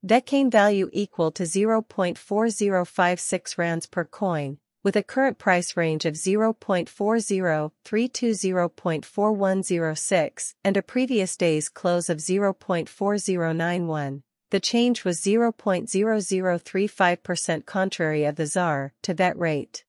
Vechain value equal to 0.4056 rands per coin, with a current price range of 0.40 to 0.4106 and a previous day's close of 0.4091. The change was 0.0035% contrary of the ZAR to VET rate.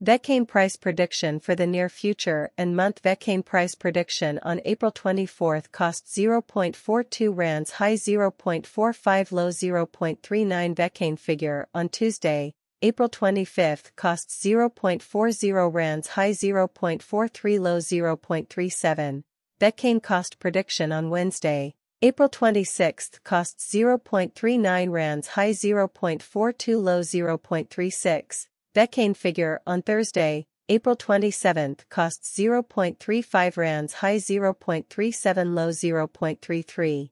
Vechain price prediction for the near future and month. Vechain price prediction on April 24 cost 0.42 rands high 0.45 low 0.39. Vechain figure on Tuesday, April 25 costs 0.40 rands high 0.43 low 0.37. Vechain cost prediction on Wednesday, April 26 costs 0.39 rands high 0.42 low 0.36. Vechain figure on Thursday, April 27 costs 0.35 rands high 0.37 low 0.33.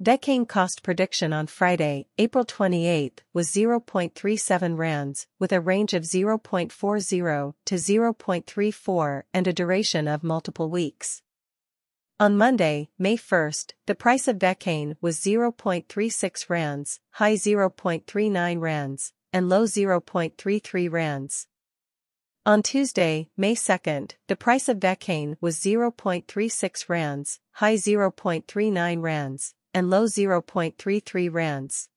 Vechain cost prediction on Friday, April 28 was 0.37 rands, with a range of 0.40 to 0.34 and a duration of multiple weeks. On Monday, May 1, the price of Vechain was 0.36 rands, high 0.39 rands, and low 0.33 rands. On Tuesday, May 2, the price of Vechain was 0.36 rands, high 0.39 rands, and low 0.33 rands.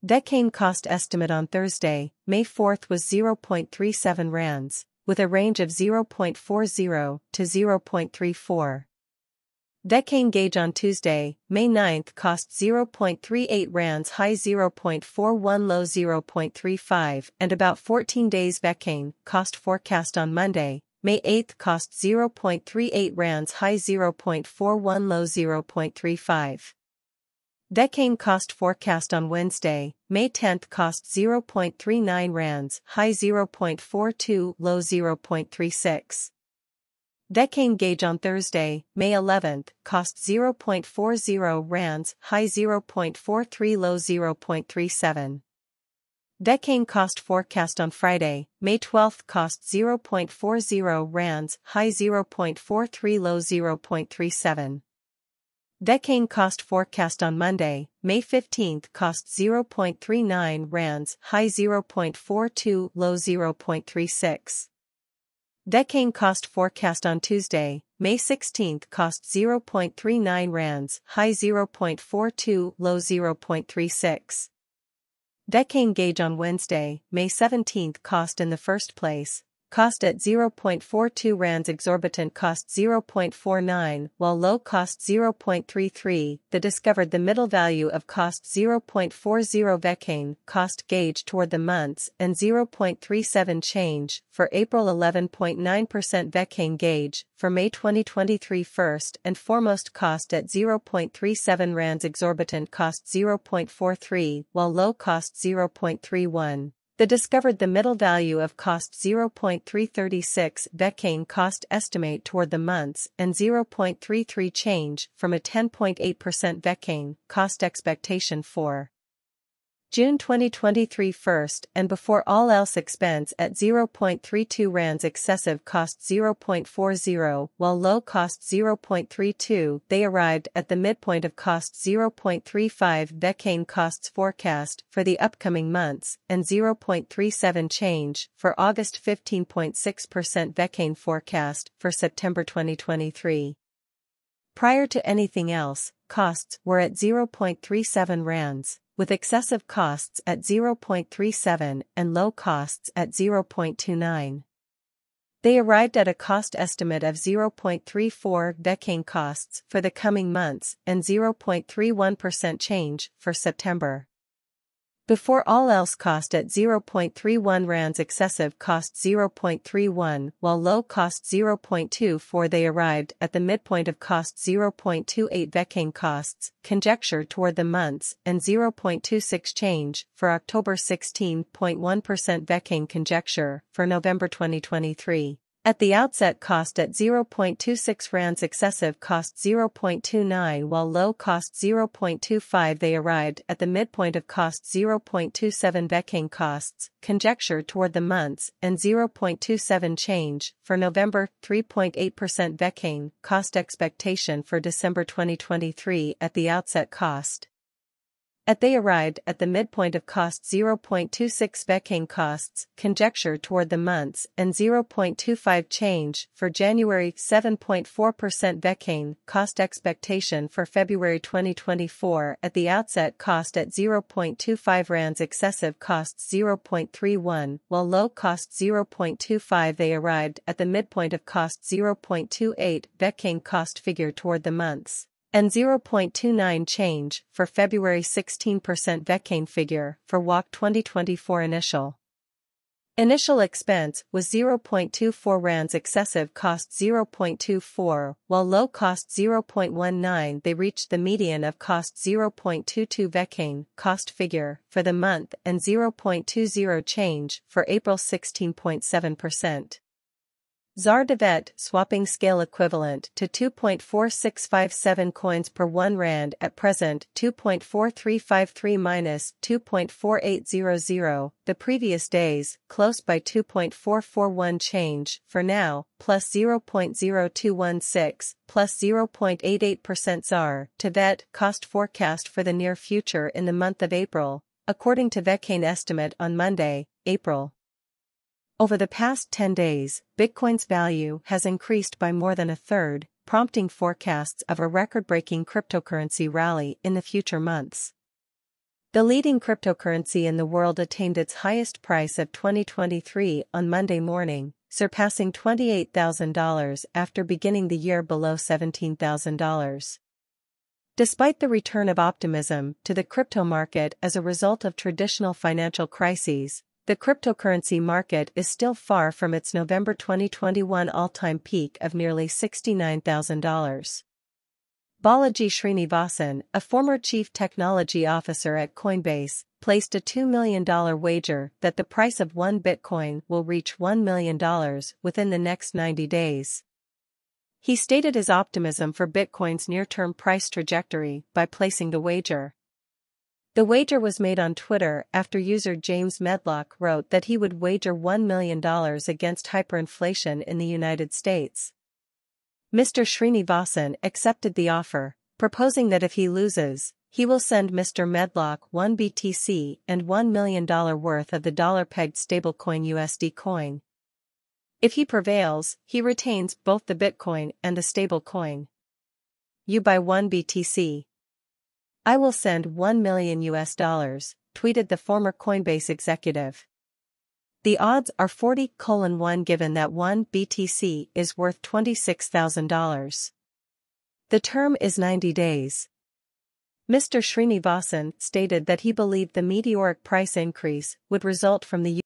Vechain cost estimate on Thursday, May 4 was 0.37 rands, with a range of 0.40 to 0.34. Vechain gauge on Tuesday, May 9 cost 0.38 rands high 0.41 low 0.35 and about 14 days. Vechain cost forecast on Monday, May 8 cost 0.38 rands high 0.41 low 0.35. Vechain cost forecast on Wednesday, May 10 cost 0.39 rands high 0.42 low 0.36. Vechain gauge on Thursday, May 11 cost 0.40 rands high 0.43 low 0.37. Vechain cost forecast on Friday, May 12 cost 0.40 rands high 0.43 low 0.37. Vechain cost forecast on Monday, May 15 cost 0.39 rands high 0.42 low 0.36. Vechain cost forecast on Tuesday, May 16 cost 0.39 rands high 0.42 low 0.36. Vechain gauge on Wednesday, May 17 cost in the first place, cost at 0.42 rands exorbitant cost 0.49 while low cost 0.33. The discovered the middle value of cost 0.40 Vechain cost gauge toward the months and 0.37 change for April 11.9% Vechain gauge for May 2023 first and foremost cost at 0.37 rands exorbitant cost 0.43 while low cost 0.31. The discovered the middle value of cost 0.336 Vechain cost estimate toward the months and 0.33 change from a 10.8% Vechain cost expectation for June 2023 first and before all else expense at 0.32 rands excessive cost 0.40 while low cost 0.32. They arrived at the midpoint of cost 0.35 Vechain costs forecast for the upcoming months and 0.37 change for August 15.6% Vechain forecast for September 2023. Prior to anything else, costs were at 0.37 rands, with excessive costs at 0.37 and low costs at 0.29. They arrived at a cost estimate of 0.34 Vechain costs for the coming months and 0.31% change for September. Before all else cost at 0.31 rands excessive cost 0.31 while low cost 0.24. They arrived at the midpoint of cost 0.28 Vechain costs conjecture toward the months and 0.26 change for October 16.1% Vechain conjecture for November 2023. At the outset cost at 0.26 rands excessive cost 0.29 while low cost 0.25. They arrived at the midpoint of cost 0.27 Vechain costs conjecture toward the months and 0.27 change for November 3.8% Vechain cost expectation for December 2023 at the outset cost. They arrived at the midpoint of cost 0.26 Vechain costs, conjecture toward the months, and 0.25 change for January, 7.4% Vechain cost expectation for February 2024 at the outset cost at 0.25 rands excessive costs 0.31 while low cost 0.25 they arrived at the midpoint of cost 0.28 Vechain cost figure toward the months, and 0.29 change for February 16% Vechain figure for WAC 2024 initial. Initial expense was 0.24 rands excessive cost 0.24 while low cost 0.19 they reached the median of cost 0.22 Vechain cost figure for the month and 0.20 change for April 16.7%. ZAR Devet swapping scale equivalent to 2.4657 coins per 1 rand at present 2.4353 minus 2.4800 the previous days close by 2.441 change for now plus 0.0216 plus 0.88% ZAR Devet cost forecast for the near future in the month of April, according to Vechain estimate on Monday, April. Over the past 10 days, Bitcoin's value has increased by more than a third, prompting forecasts of a record-breaking cryptocurrency rally in the future months. The leading cryptocurrency in the world attained its highest price of 2023 on Monday morning, surpassing $28,000 after beginning the year below $17,000. Despite the return of optimism to the crypto market as a result of traditional financial crises, the cryptocurrency market is still far from its November 2021 all-time peak of nearly $69,000. Balaji Srinivasan, a former chief technology officer at Coinbase, placed a $2 million wager that the price of one Bitcoin will reach $1 million within the next 90 days. He stated his optimism for Bitcoin's near-term price trajectory by placing the wager. The wager was made on Twitter after user James Medlock wrote that he would wager $1 million against hyperinflation in the United States. Mr. Srinivasan accepted the offer, proposing that if he loses, he will send Mr. Medlock 1 BTC and $1 million worth of the dollar-pegged stablecoin USD coin. If he prevails, he retains both the Bitcoin and the stablecoin. You buy 1 BTC. I will send $1 million, tweeted the former Coinbase executive. The odds are 40:1 given that 1 BTC is worth $26,000. The term is 90 days. Mr. Srinivasan stated that he believed the meteoric price increase would result from the